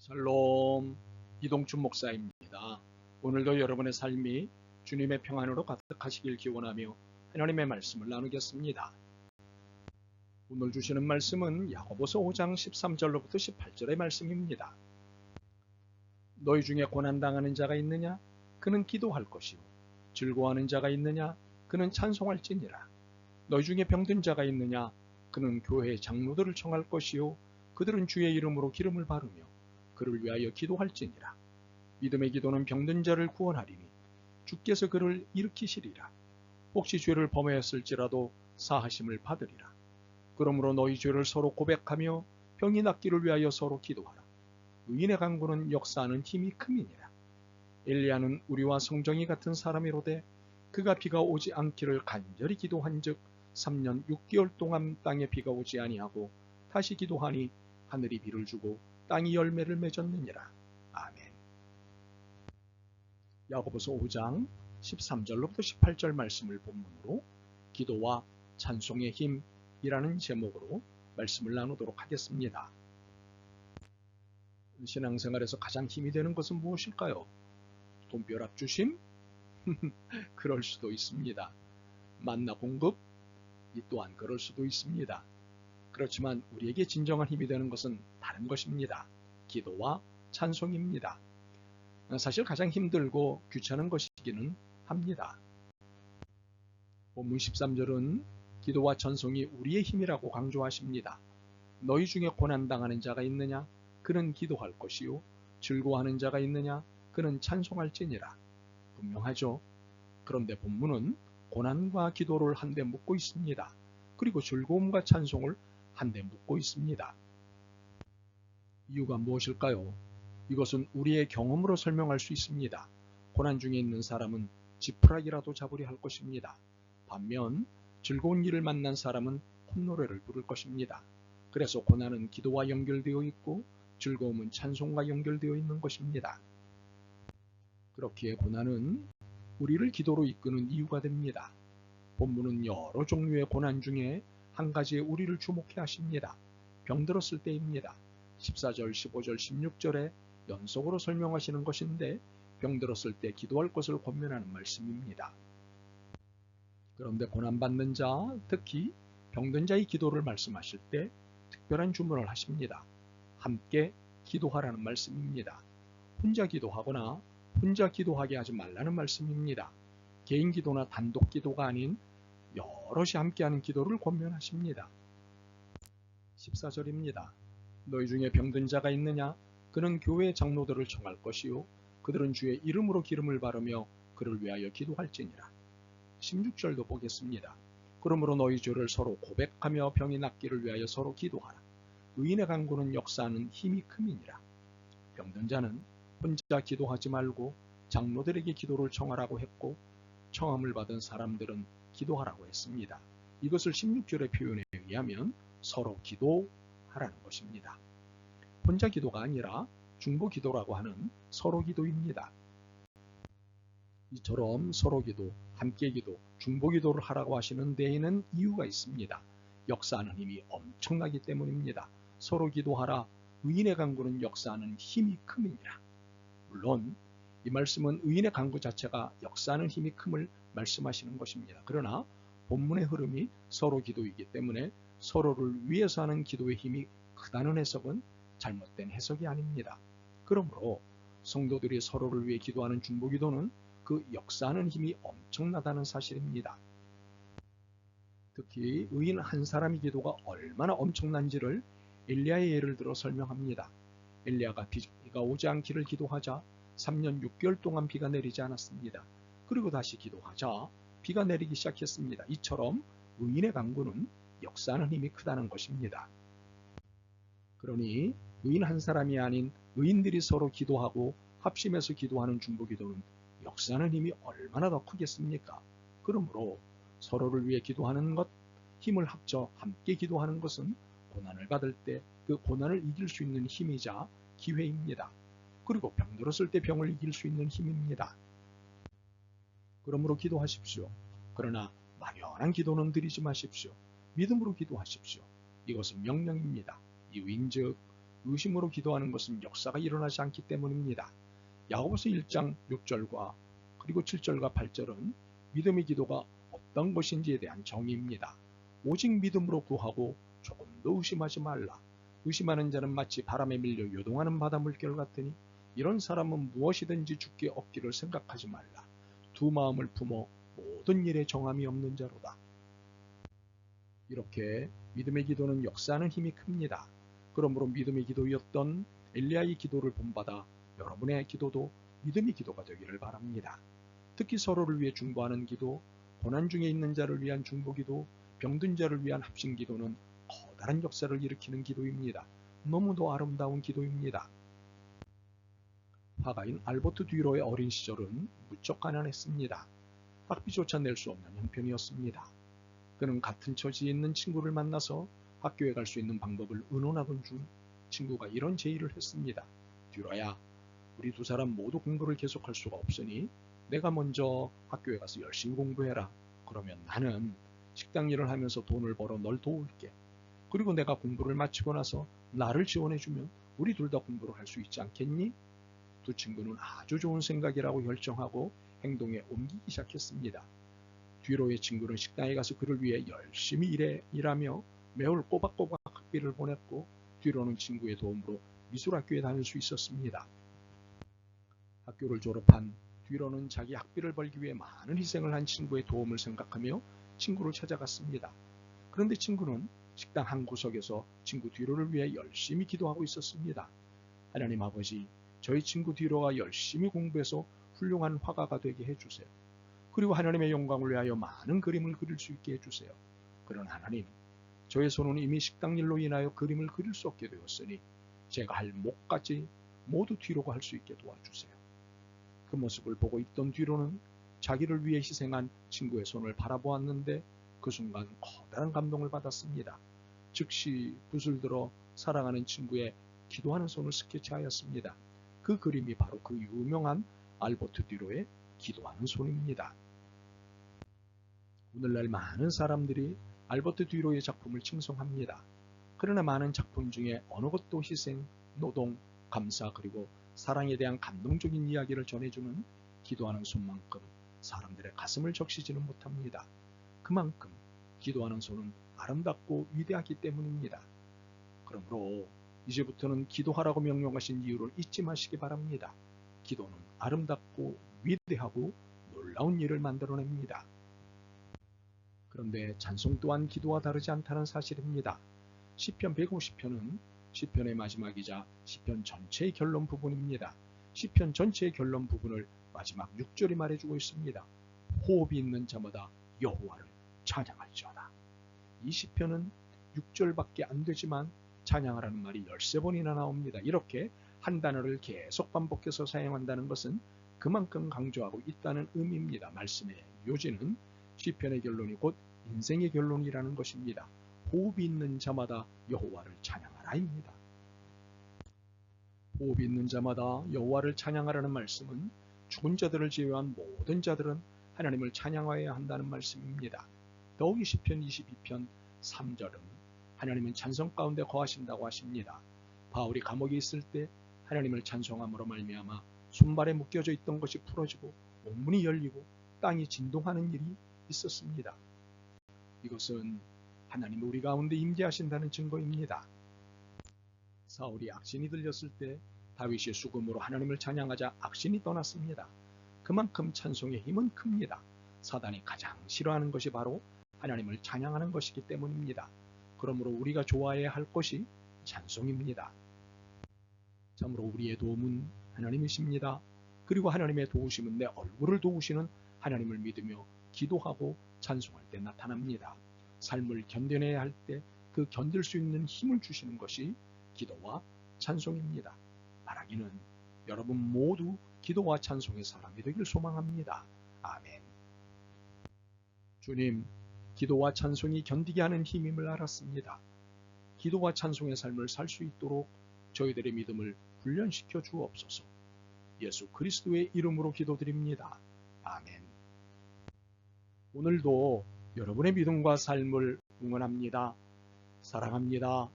샬롬, 이동춘 목사입니다. 오늘도 여러분의 삶이 주님의 평안으로 가득하시길 기원하며 하나님의 말씀을 나누겠습니다. 오늘 주시는 말씀은 야고보서 5장 13절로부터 18절의 말씀입니다. 너희 중에 고난당하는 자가 있느냐? 그는 기도할 것이요. 즐거워하는 자가 있느냐? 그는 찬송할지니라. 너희 중에 병든 자가 있느냐? 그는 교회의 장로들을 청할 것이요. 그들은 주의 이름으로 기름을 바르며 그를 위하여 기도할지니라. 믿음의 기도는 병든 자를 구원하리니 주께서 그를 일으키시리라. 혹시 죄를 범하였을지라도 사하심을 받으리라. 그러므로 너희 죄를 서로 고백하며 병이 낫기를 위하여 서로 기도하라. 의인의 간구는 역사하는 힘이 큼이니라. 엘리야는 우리와 성정이 같은 사람이로되 그가 비가 오지 않기를 간절히 기도한즉 3년 6개월 동안 땅에 비가 오지 아니하고 다시 기도하니 하늘이 비를 주고 땅이 열매를 맺었느니라. 아멘. 야고보서 5장 13절로부터 18절 말씀을 본문으로 기도와 찬송의 힘이라는 제목으로 말씀을 나누도록 하겠습니다. 신앙생활에서 가장 힘이 되는 것은 무엇일까요? 돈벼락 주심? 그럴 수도 있습니다. 만나 공급? 이 또한 그럴 수도 있습니다. 그렇지만 우리에게 진정한 힘이 되는 것은 다른 것입니다. 기도와 찬송입니다. 사실 가장 힘들고 귀찮은 것이기는 합니다. 본문 13절은 기도와 찬송이 우리의 힘이라고 강조하십니다. 너희 중에 고난당하는 자가 있느냐? 그는 기도할 것이요. 즐거워하는 자가 있느냐? 그는 찬송할지니라. 분명하죠. 그런데 본문은 고난과 기도를 한데 묶고 있습니다. 그리고 즐거움과 찬송을 한데 묶고 있습니다. 이유가 무엇일까요? 이것은 우리의 경험으로 설명할 수 있습니다. 고난 중에 있는 사람은 지푸라기라도 잡으려 할 것입니다. 반면 즐거운 일을 만난 사람은 콧노래를 부를 것입니다. 그래서 고난은 기도와 연결되어 있고 즐거움은 찬송과 연결되어 있는 것입니다. 그렇기에 고난은 우리를 기도로 이끄는 이유가 됩니다. 본문은 여러 종류의 고난 중에 한 가지에 우리를 주목해 하십니다. 병들었을 때입니다. 14절, 15절, 16절에 연속으로 설명하시는 것인데 병들었을 때 기도할 것을 권면하는 말씀입니다. 그런데 고난받는 자, 특히 병든 자의 기도를 말씀하실 때 특별한 주문을 하십니다. 함께 기도하라는 말씀입니다. 혼자 기도하거나 혼자 기도하게 하지 말라는 말씀입니다. 개인 기도나 단독 기도가 아닌 여럿이 함께하는 기도를 권면하십니다. 14절입니다. 너희 중에 병든 자가 있느냐? 그는 교회의 장로들을 청할 것이요. 그들은 주의 이름으로 기름을 바르며 그를 위하여 기도할지니라. 16절도 보겠습니다. 그러므로 너희 죄를 서로 고백하며 병이 낫기를 위하여 서로 기도하라. 의인의 간구는 역사하는 힘이 큼이니라. 병든 자는 혼자 기도하지 말고 장로들에게 기도를 청하라고 했고 청함을 받은 사람들은 기도하라고 했습니다. 이것을 16절의 표현에 의하면 서로 기도하라는 것입니다. 혼자 기도가 아니라 중보 기도라고 하는 서로 기도입니다. 이처럼 서로 기도, 함께 기도, 중보 기도를 하라고 하시는 데에는 이유가 있습니다. 역사하는 힘이 엄청나기 때문입니다. 서로 기도하라. 의인의 간구는 역사하는 힘이 큼이니라. 물론 이 말씀은 의인의 간구 자체가 역사하는 힘이 큼을 말씀하시는 것입니다. 그러나 본문의 흐름이 서로 기도이기 때문에 서로를 위해서 하는 기도의 힘이 크다는 해석은 잘못된 해석이 아닙니다. 그러므로 성도들이 서로를 위해 기도하는 중보기도는 그 역사하는 힘이 엄청나다는 사실입니다. 특히 의인 한 사람의 기도가 얼마나 엄청난지를 엘리야의 예를 들어 설명합니다. 엘리야가 비가 오지 않기를 기도하자 3년 6개월 동안 비가 내리지 않았습니다. 그리고 다시 기도하자 비가 내리기 시작했습니다. 이처럼 의인의 간구는 역사하는 힘이 크다는 것입니다. 그러니 의인 한 사람이 아닌 의인들이 서로 기도하고 합심해서 기도하는 중보기도는 역사하는 힘이 얼마나 더 크겠습니까? 그러므로 서로를 위해 기도하는 것, 힘을 합쳐 함께 기도하는 것은 고난을 받을 때 그 고난을 이길 수 있는 힘이자 기회입니다. 그리고 병들었을 때 병을 이길 수 있는 힘입니다. 그러므로 기도하십시오. 그러나 막연한 기도는 드리지 마십시오. 믿음으로 기도하십시오. 이것은 명령입니다. 이유인즉 의심으로 기도하는 것은 역사가 일어나지 않기 때문입니다. 야고보서 1장 6절과 그리고 7절과 8절은 믿음의 기도가 어떤 것인지에 대한 정의입니다. 오직 믿음으로 구하고 조금도 의심하지 말라. 의심하는 자는 마치 바람에 밀려 요동하는 바다 물결 같으니 이런 사람은 무엇이든지 주께 얻기를 생각하지 말라. 두 마음을 품어 모든 일에 정함이 없는 자로다. 이렇게 믿음의 기도는 역사하는 힘이 큽니다. 그러므로 믿음의 기도였던 엘리야의 기도를 본받아 여러분의 기도도 믿음의 기도가 되기를 바랍니다. 특히 서로를 위해 중보하는 기도, 고난 중에 있는 자를 위한 중보기도, 병든 자를 위한 합심기도는 커다란 역사를 일으키는 기도입니다. 너무도 아름다운 기도입니다. 화가인 알버트 듀로의 어린 시절은 무척 가난했습니다. 학비조차 낼 수 없는 형편이었습니다. 그는 같은 처지에 있는 친구를 만나서 학교에 갈 수 있는 방법을 의논하던 중 친구가 이런 제의를 했습니다. 듀로야, 우리 두 사람 모두 공부를 계속할 수가 없으니 내가 먼저 학교에 가서 열심히 공부해라. 그러면 나는 식당 일을 하면서 돈을 벌어 널 도울게. 그리고 내가 공부를 마치고 나서 나를 지원해주면 우리 둘 다 공부를 할 수 있지 않겠니? 두 친구는 아주 좋은 생각이라고 결정하고 행동에 옮기기 시작했습니다. 듀로의 친구는 식당에 가서 그를 위해 열심히 일하며 매월 꼬박꼬박 학비를 보냈고 듀로는 친구의 도움으로 미술학교에 다닐 수 있었습니다. 학교를 졸업한 듀로는 자기 학비를 벌기 위해 많은 희생을 한 친구의 도움을 생각하며 친구를 찾아갔습니다. 그런데 친구는 식당 한 구석에서 친구 듀로를 위해 열심히 기도하고 있었습니다. 하나님 아버지, 저희 친구 듀로가 열심히 공부해서 훌륭한 화가가 되게 해주세요. 그리고 하나님의 영광을 위하여 많은 그림을 그릴 수 있게 해주세요. 그러나 하나님, 저의 손은 이미 식당 일로 인하여 그림을 그릴 수 없게 되었으니 제가 할 목까지 모두 듀로가 할 수 있게 도와주세요. 그 모습을 보고 있던 듀로는 자기를 위해 희생한 친구의 손을 바라보았는데 그 순간 커다란 감동을 받았습니다. 즉시 붓을 들어 사랑하는 친구의 기도하는 손을 스케치하였습니다. 그 그림이 바로 그 유명한 알버트 듀로의 기도하는 손입니다. 오늘날 많은 사람들이 알버트 듀로의 작품을 칭송합니다. 그러나 많은 작품 중에 어느 것도 희생, 노동, 감사 그리고 사랑에 대한 감동적인 이야기를 전해주는 기도하는 손만큼 사람들의 가슴을 적시지는 못합니다. 그만큼 기도하는 손은 아름답고 위대하기 때문입니다. 그러므로 이제부터는 기도하라고 명령하신 이유를 잊지 마시기 바랍니다. 기도는 아름답고 위대하고 놀라운 일을 만들어냅니다. 그런데 찬송 또한 기도와 다르지 않다는 사실입니다. 시편 150편은 시편의 마지막이자 시편 전체의 결론 부분입니다. 시편 전체의 결론 부분을 마지막 6절이 말해주고 있습니다. 호흡이 있는 자마다 여호와를 찬양할지어다. 이 시편은 6절밖에 안 되지만 찬양하라는 말이 13번이나 나옵니다. 이렇게 한 단어를 계속 반복해서 사용한다는 것은 그만큼 강조하고 있다는 의미입니다. 말씀의 요지는 시편의 결론이 곧 인생의 결론이라는 것입니다. 호흡이 있는 자마다 여호와를 찬양하라입니다. 호흡이 있는 자마다 여호와를 찬양하라는 말씀은 죽은 자들을 제외한 모든 자들은 하나님을 찬양하여야 한다는 말씀입니다. 더욱이 시편 22편 3절은 하나님은 찬송 가운데 거하신다고 하십니다. 바울이 감옥에 있을 때 하나님을 찬송함으로 말미암아 손발에 묶여져 있던 것이 풀어지고 온문이 열리고 땅이 진동하는 일이 있었습니다. 이것은 하나님이 우리 가운데 임재하신다는 증거입니다. 사울이 악신이 들렸을 때 다윗이 수금으로 하나님을 찬양하자 악신이 떠났습니다. 그만큼 찬송의 힘은 큽니다. 사단이 가장 싫어하는 것이 바로 하나님을 찬양하는 것이기 때문입니다. 그러므로 우리가 좋아해야 할 것이 찬송입니다. 참으로 우리의 도움은 하나님이십니다. 그리고 하나님의 도우심은 내 얼굴을 도우시는 하나님을 믿으며 기도하고 찬송할 때 나타납니다. 삶을 견뎌내야 할 때 그 견딜 수 있는 힘을 주시는 것이 기도와 찬송입니다. 바라기는 여러분 모두 기도와 찬송의 사람이 되길 소망합니다. 아멘. 주님, 기도와 찬송이 견디게 하는 힘임을 알았습니다. 기도와 찬송의 삶을 살 수 있도록 저희들의 믿음을 훈련시켜 주옵소서. 예수 그리스도의 이름으로 기도드립니다. 아멘. 오늘도 여러분의 믿음과 삶을 응원합니다. 사랑합니다.